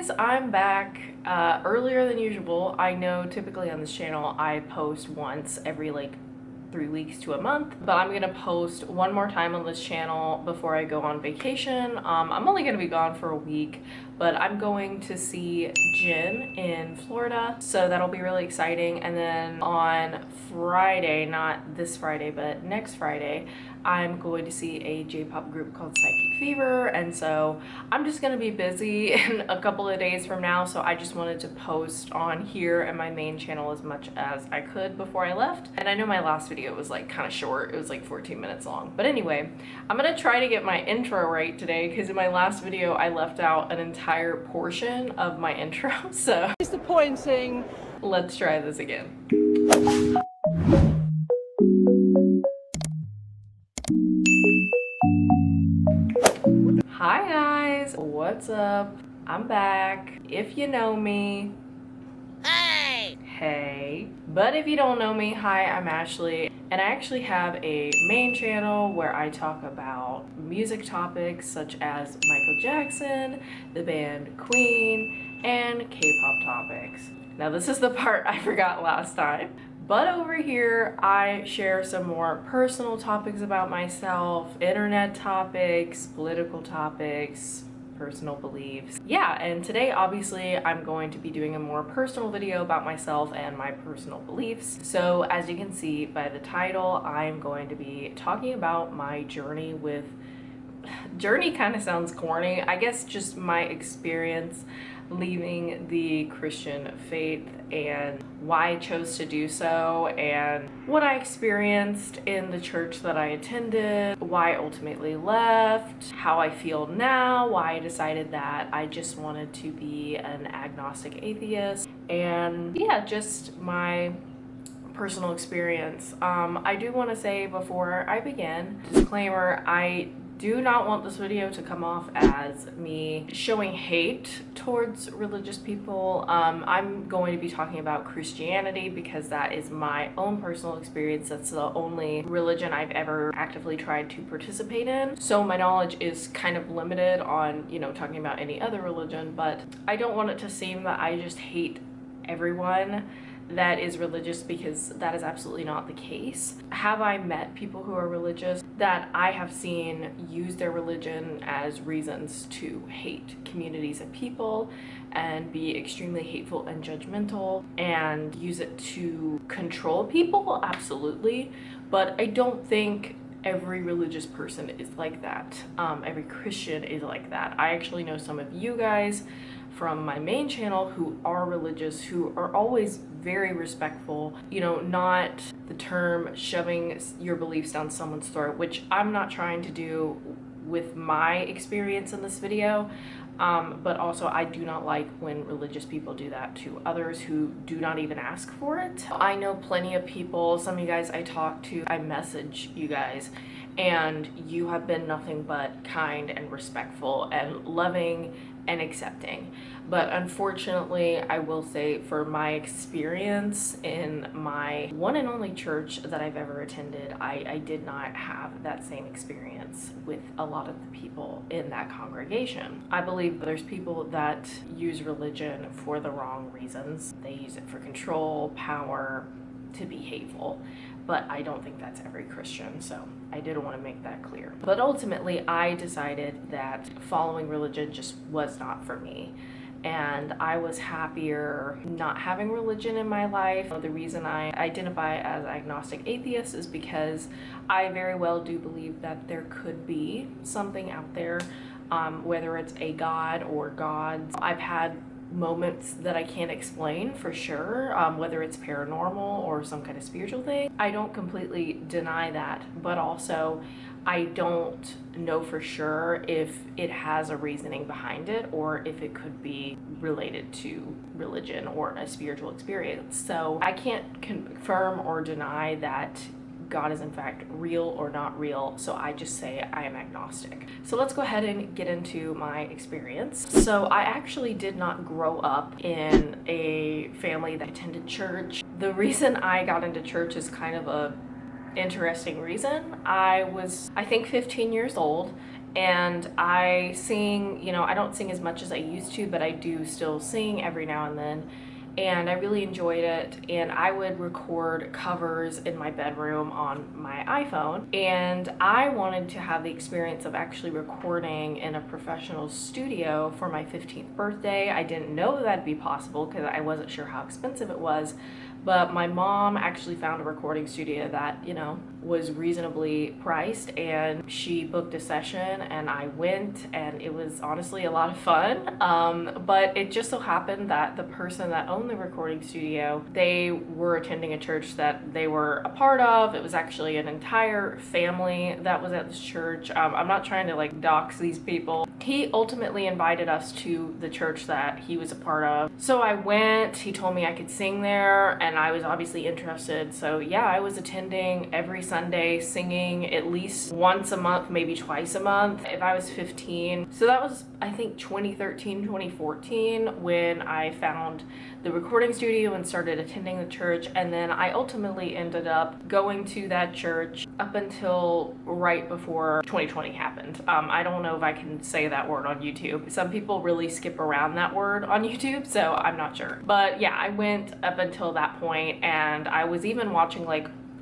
guys, I'm back earlier than usual. I know typically on this channel I post once every 3 weeks to a month, but I'm gonna post one more time on this channel before I go on vacation. I'm only gonna be gone for a week, but I'm going to see Jen in Florida, so that'll be really exciting. And then on Friday, not this Friday, but next Friday, I'm going to see a J-pop group called Psychic Fever, and so I'm just gonna be busy in a couple of days from now, so I just wanted to post on here and my main channel as much as I could before I left. And I know my last video was kind of short, it was 14 minutes long, but anyway, I'm gonna try to get my intro right today because in my last video I left out an entire portion of my intro, so disappointing. Let's try this again. Hi guys, what's up? I'm back. If you know me, hey. But if you don't know me, hi, I'm Ashley, and I actually have a main channel where I talk about music topics such as Michael Jackson, the band Queen, and K-pop topics. Now this is the part I forgot last time. But over here, I share some more personal topics about myself, internet topics, political topics, personal beliefs. Yeah, and today obviously I'm going to be doing a more personal video about myself and my personal beliefs. So as you can see by the title, I'm going to be talking about my journey with... Journey kind of sounds corny. I guess just my experience leaving the Christian faith and why I chose to do so, and what I experienced in the church that I attended, why I ultimately left, how I feel now, why I decided that I just wanted to be an agnostic atheist, and yeah, just my personal experience. I do want to say before I begin, disclaimer, I do not want this video to come off as me showing hate towards religious people. I'm going to be talking about Christianity because that is my own personal experience. That's the only religion I've ever actively tried to participate in. So my knowledge is kind of limited on, talking about any other religion, but I don't want it to seem that I just hate everyone that is religious, because that is absolutely not the case. Have I met people who are religious that I have seen use their religion as reasons to hate communities of people and be extremely hateful and judgmental and use it to control people? Absolutely. But I don't think every religious person is like that. Every Christian is like that. I actually know some of you guys from my main channel who are religious, who are always very respectful, not the term shoving your beliefs down someone's throat, which I'm not trying to do with my experience in this video, but also I do not like when religious people do that to others who do not even ask for it. I know plenty of people, some of you guys I talk to, I message you guys, and you have been nothing but kind and respectful and loving and accepting. But unfortunately, I will say, for my experience in my one and only church that I've ever attended, I did not have that same experience with a lot of the people in that congregation. I believe there's people that use religion for the wrong reasons. They use it for control, power, to be hateful, but I don't think that's every Christian, so I did want to make that clear. But ultimately, I decided that following religion just was not for me, and I was happier not having religion in my life. The reason I identify as agnostic atheist is because I very well do believe that there could be something out there, whether it's a god or gods. I've had moments that I can't explain for sure, whether it's paranormal or some kind of spiritual thing. I don't completely deny that, but also I don't know for sure if it has a reasoning behind it or if it could be related to religion or a spiritual experience. So I can't confirm or deny that God is in fact real or not real, so I just say I am agnostic. So let's go ahead and get into my experience. So I actually did not grow up in a family that attended church. The reason I got into church is kind of a interesting reason. I was, I think, 15 years old, and I sing, I don't sing as much as I used to, but I do still sing every now and then. And I really enjoyed it, and I would record covers in my bedroom on my iPhone, and I wanted to have the experience of actually recording in a professional studio for my 15th birthday. I didn't know that'd be possible because I wasn't sure how expensive it was, but my mom actually found a recording studio that, was reasonably priced, and she booked a session, and I went, and it was honestly a lot of fun. But it just so happened that the person that owned the recording studio, they were attending a church that they were a part of. It was actually an entire family that was at this church. I'm not trying to dox these people. He ultimately invited us to the church that he was a part of. So I went, he told me I could sing there, and I was obviously interested. So yeah, I was attending every Sunday, singing at least once a month, maybe twice a month if I was 15. So that was, I think, 2013, 2014 when I found the recording studio and started attending the church. And then I ultimately ended up going to that church up until right before 2020 happened. I don't know if I can say that word on YouTube. Some people really skip around that word on YouTube, so I'm not sure. But yeah, I went up until that point, and I was even watching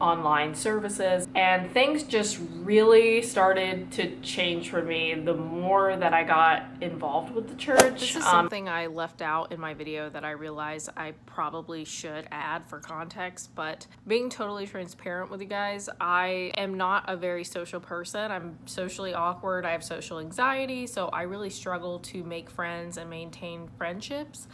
online services, and things just really started to change for me the more that I got involved with the church. This is something I left out in my video that I realized I probably should add for context, but being totally transparent with you guys, I am not a very social person. I'm socially awkward. I have social anxiety, so I really struggle to make friends and maintain friendships.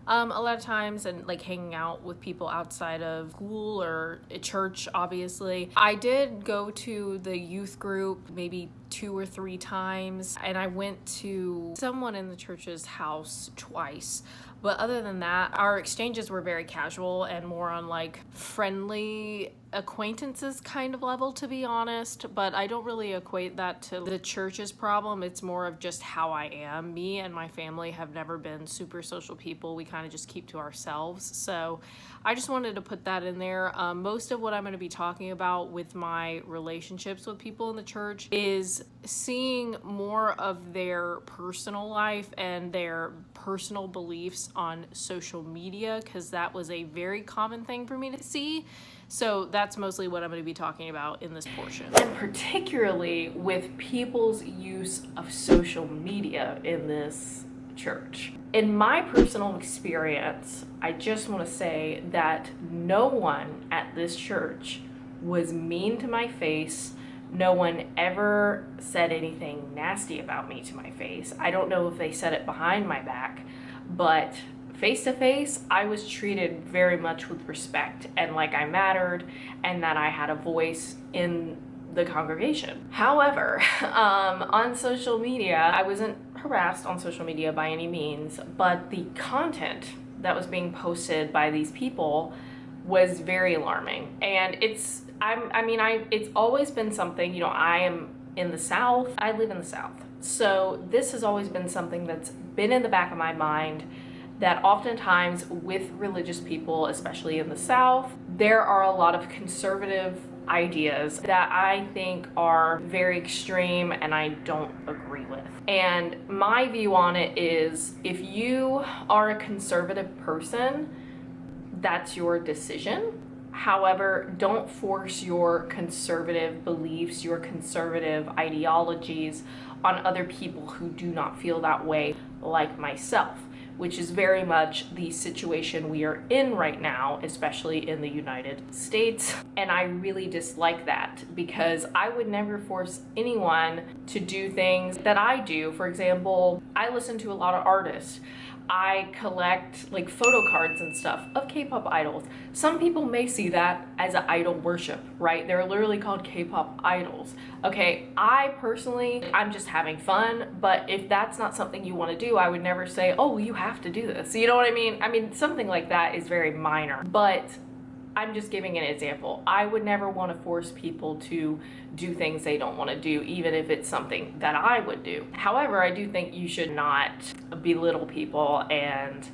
A lot of times, and hanging out with people outside of school or church, obviously. I did go to the youth group maybe 2 or 3 times, and I went to someone in the church's house twice. But other than that, our exchanges were very casual and more on friendly acquaintances kind of level, to be honest. But I don't really equate that to the church's problem. It's more of just how I am. Me and my family have never been super social people. We kind of just keep to ourselves. So I just wanted to put that in there. Most of what I'm going to be talking about with my relationships with people in the church is seeing more of their personal life and their personal beliefs on social media, because that was a very common thing for me to see. So that's mostly what I'm going to be talking about in this portion. And particularly with people's use of social media in this church. In my personal experience, I just want to say that no one at this church was mean to my face. No one ever said anything nasty about me to my face. I don't know if they said it behind my back, but face to face, I was treated very much with respect and like I mattered and that I had a voice in the congregation. However, on social media, I wasn't harassed on social media by any means, but the content that was being posted by these people was very alarming. And it's always been something, I am in the South, I live in the South. So this has always been something that's been in the back of my mind, that oftentimes with religious people, especially in the South, there are a lot of conservative ideas that I think are very extreme and I don't agree with. And my view on it is, if you are a conservative person, that's your decision. However, don't force your conservative beliefs, your conservative ideologies on other people who do not feel that way, like myself, which is very much the situation we are in right now, especially in the United States. And I really dislike that, because I would never force anyone to do things that I do. For example, I listen to a lot of artists. I collect photo cards and stuff of K-pop idols. Some people may see that as an idol worship, right? They're literally called K-pop idols. Okay, I personally, I'm just having fun, but if that's not something you want to do, I would never say, oh, you have to do this. You know what I mean? I mean, something like that is very minor, but I'm just giving an example. I would never want to force people to do things they don't want to do, even if it's something that I would do. However, I do think you should not belittle people, and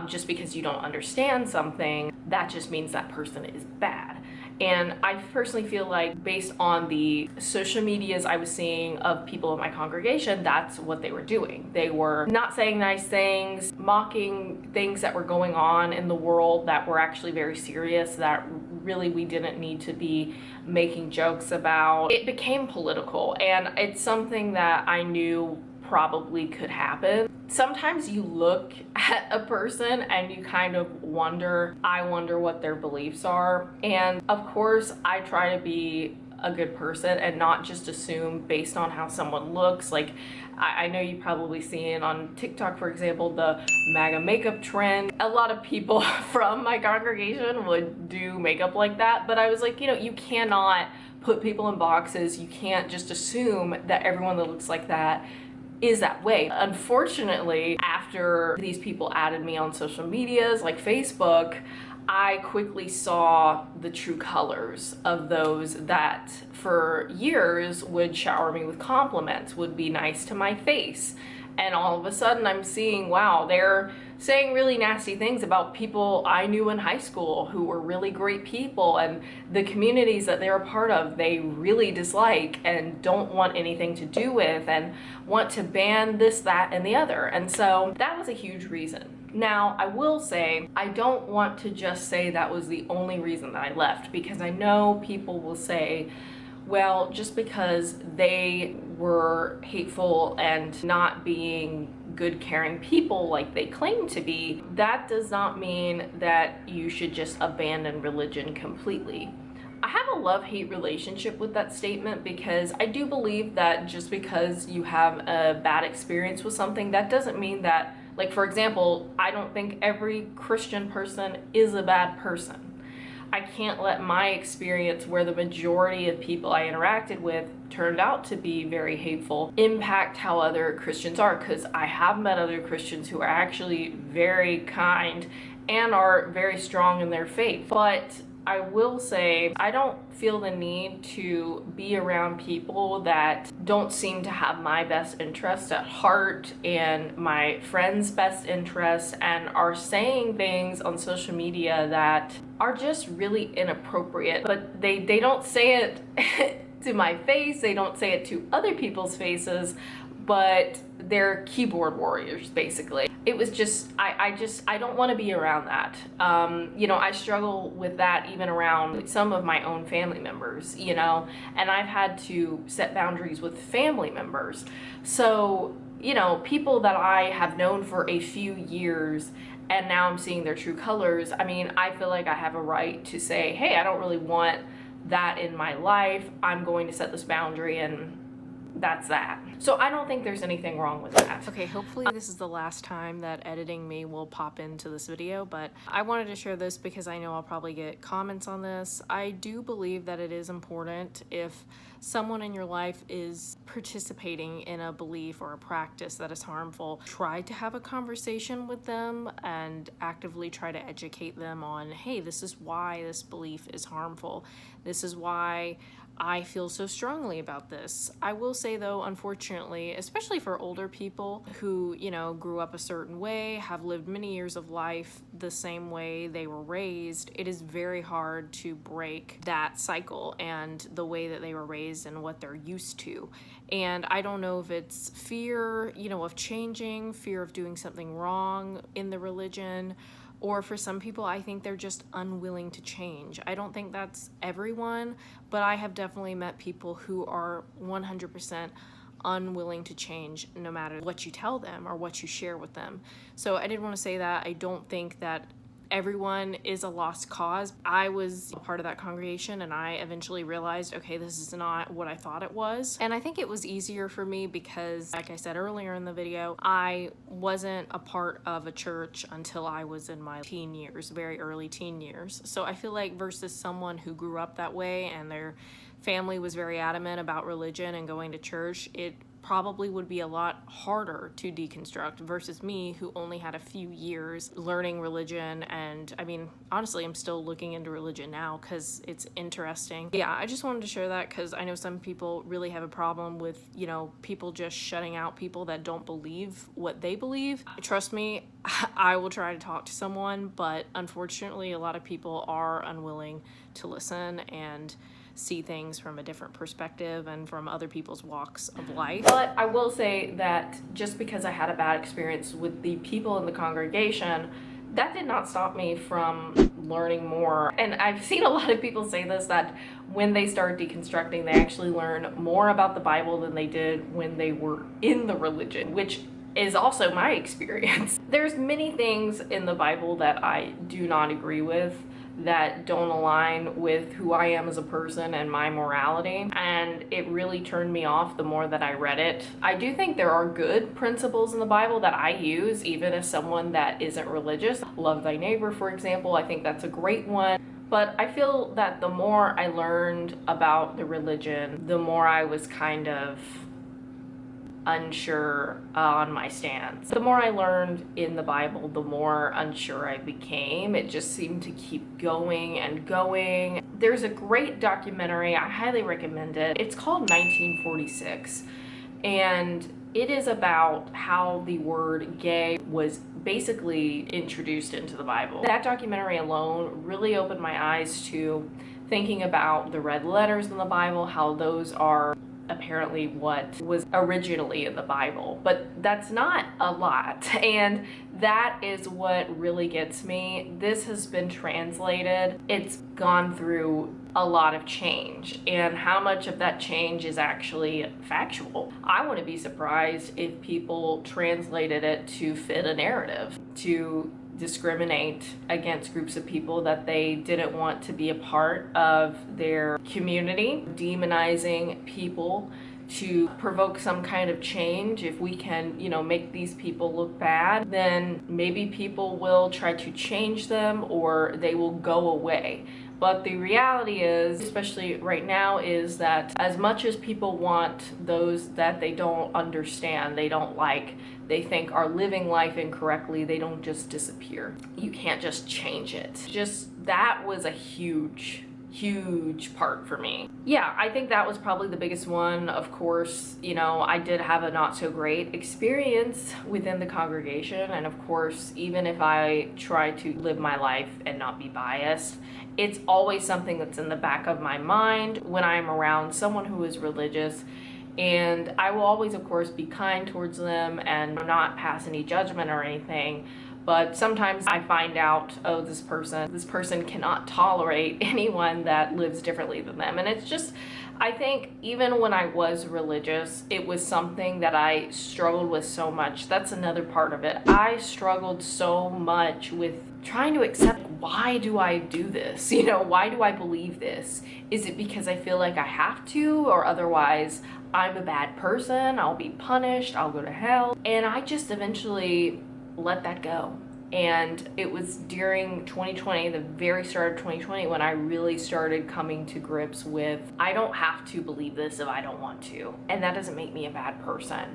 just because you don't understand something, that just means that person is bad. And I personally feel like based on the social medias I was seeing of people in my congregation, that's what they were doing. They were not saying nice things, mocking things that were going on in the world that were actually very serious, that really we didn't need to be making jokes about. It became political, and it's something that I knew probably could happen. Sometimes you look at a person and you kind of wonder, I wonder what their beliefs are. And of course, I try to be a good person and not just assume based on how someone looks. Like, I know you probably seen on TikTok, for example, the MAGA makeup trend. A lot of people from my congregation would do makeup like that, but I was like, you cannot put people in boxes. You can't just assume that everyone that looks like that is that way. Unfortunately, after these people added me on social medias like Facebook, I quickly saw the true colors of those that for years would shower me with compliments, would be nice to my face. And all of a sudden I'm seeing, wow, they're saying really nasty things about people I knew in high school who were really great people, and the communities that they're a part of, they really dislike and don't want anything to do with and want to ban this, that, and the other. And so that was a huge reason. Now, I will say, I don't want to just say that was the only reason that I left, because I know people will say, well, just because they were hateful and not being good, caring people like they claim to be, that does not mean that you should just abandon religion completely. I have a love-hate relationship with that statement, because I do believe that just because you have a bad experience with something, that doesn't mean that, like, for example, I don't think every Christian person is a bad person. I can't let my experience, where the majority of people I interacted with turned out to be very hateful, impact how other Christians are, because I have met other Christians who are actually very kind and are very strong in their faith. But I will say, I don't feel the need to be around people that don't seem to have my best interest at heart and my friends' best interest, and are saying things on social media that are just really inappropriate. But they don't say it to my face, they don't say it to other people's faces, but they're keyboard warriors, basically. It was just, I don't want to be around that. I struggle with that even around some of my own family members, and I've had to set boundaries with family members. So, people that I have known for a few years, and now I'm seeing their true colors, I feel like I have a right to say, hey, I don't really want that in my life. I'm going to set this boundary, and that's that. So I don't think there's anything wrong with that. Okay, hopefully this is the last time that editing me will pop into this video, but I wanted to share this because I know I'll probably get comments on this. I do believe that it is important, if someone in your life is participating in a belief or a practice that is harmful, try to have a conversation with them and actively try to educate them on, hey, this is why this belief is harmful. This is why I feel so strongly about this. I will say though, unfortunately, especially for older people who, grew up a certain way, have lived many years of life the same way they were raised, it is very hard to break that cycle and the way that they were raised and what they're used to. And I don't know if it's fear, of changing, fear of doing something wrong in the religion, or for some people, I think they're just unwilling to change. I don't think that's everyone, but I have definitely met people who are 100% unwilling to change no matter what you tell them or what you share with them. So I did want to say that I don't think that everyone is a lost cause. I was a part of that congregation, and I eventually realized, okay, this is not what I thought it was. And I think it was easier for me because, like I said earlier in the video, I wasn't a part of a church until I was in my teen years, very early teen years. So I feel like versus someone who grew up that way and their family was very adamant about religion and going to church, it probably would be a lot harder to deconstruct versus me, who only had a few years learning religion. And I mean, honestly, I'm still looking into religion now because it's interesting. Yeah, I just wanted to share that because I know some people really have a problem with, people just shutting out people that don't believe what they believe. Trust me, I will try to talk to someone, but unfortunately, a lot of people are unwilling to listen and see things from a different perspective and from other people's walks of life. But I will say that just because I had a bad experience with the people in the congregation, that did not stop me from learning more. And I've seen a lot of people say this, that when they start deconstructing, they actually learn more about the Bible than they did when they were in the religion, which is also my experience. There's many things in the Bible that I do not agree with, that don't align with who I am as a person and my morality, and it really turned me off the more that I read it. I do think there are good principles in the Bible that I use even as someone that isn't religious. Love thy neighbor, for example. I think that's a great one. But I feel that the more I learned about the religion, the more I was kind of unsure on my stance. The more I learned in the Bible, the more unsure I became. It just seemed to keep going and going. There's a great documentary, I highly recommend it. It's called 1946, and it is about how the word gay was basically introduced into the Bible. That documentary alone really opened my eyes to thinking about the red letters in the Bible, how those are apparently what was originally in the Bible, but that's not a lot, and that is what really gets me. This has been translated, it's gone through a lot of change, and how much of that change is actually factual. I wouldn't be surprised if people translated it to fit a narrative, to discriminate against groups of people that they didn't want to be a part of their community, demonizing people to provoke some kind of change. If we can, make these people look bad, then maybe people will try to change them or they will go away. But the reality is, especially right now, is that as much as people want those that they don't understand, they don't like, they think are living life incorrectly, they don't just disappear. You can't just change it. That was a huge part for me. Yeah, I think that was probably the biggest one. Of course, I did have a not so great experience within the congregation, and of course, even if I try to live my life and not be biased, it's always something that's in the back of my mind when I'm around someone who is religious. And I will always, of course, be kind towards them and not pass any judgment or anything. But sometimes I find out, oh, this person cannot tolerate anyone that lives differently than them. And it's just, I think even when I was religious, it was something that I struggled with so much. That's another part of it. I struggled so much with trying to accept, why do I do this? Why do I believe this? Is it because I feel like I have to, or otherwise I'm a bad person, I'll be punished, I'll go to hell? And I just eventually let that go. And it was during 2020, the very start of 2020, when I really started coming to grips with, I don't have to believe this if I don't want to. And that doesn't make me a bad person,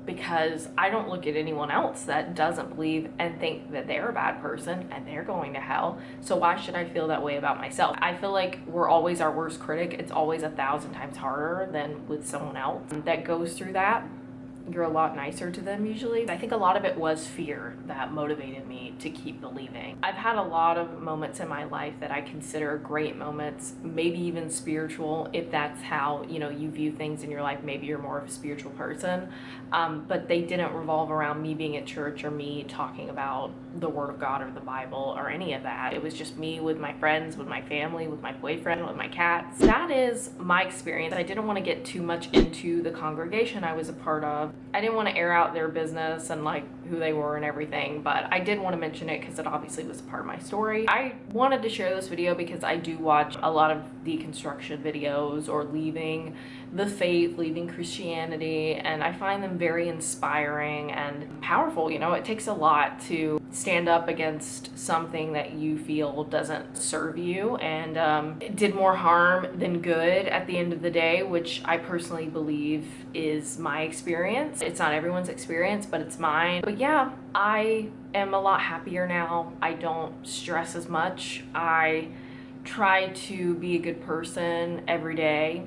because I don't look at anyone else that doesn't believe and think that they're a bad person and they're going to hell. So why should I feel that way about myself? I feel like we're always our worst critic. It's always 1,000 times harder than with someone else that goes through that. You're a lot nicer to them usually. I think a lot of it was fear that motivated me to keep believing. I've had a lot of moments in my life that I consider great moments, maybe even spiritual, if that's how you view things in your life. Maybe you're more of a spiritual person, but they didn't revolve around me being at church or me talking about the Word of God or the Bible or any of that. It was just me with my friends, with my family, with my boyfriend, with my cats. That is my experience. I didn't want to get too much into the congregation I was a part of. I didn't want to air out their business and who they were and everything, but I did want to mention it because it obviously was part of my story. I wanted to share this video because I do watch a lot of deconstruction videos or leaving the faith, leaving Christianity, and I find them very inspiring and powerful. You know, it takes a lot to stand up against something that you feel doesn't serve you, and it did more harm than good at the end of the day, which I personally believe is my experience. It's not everyone's experience, but it's mine. But yeah, I am a lot happier now. I don't stress as much. I try to be a good person every day.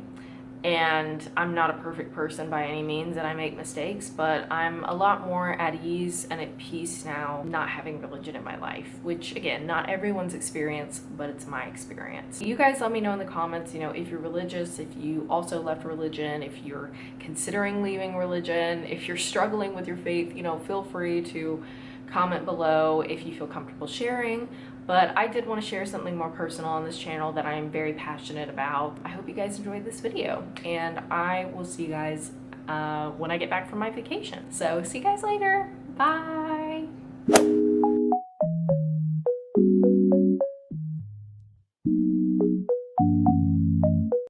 And I'm not a perfect person by any means, and I make mistakes, but I'm a lot more at ease and at peace now not having religion in my life, which again, not everyone's experience, but it's my experience. You guys let me know in the comments, you know, if you're religious, if you also left religion, if you're considering leaving religion, if you're struggling with your faith, you know, feel free to comment below if you feel comfortable sharing. But I did want to share something more personal on this channel that I am very passionate about. I hope you guys enjoyed this video, and I will see you guys when I get back from my vacation. So see you guys later. Bye.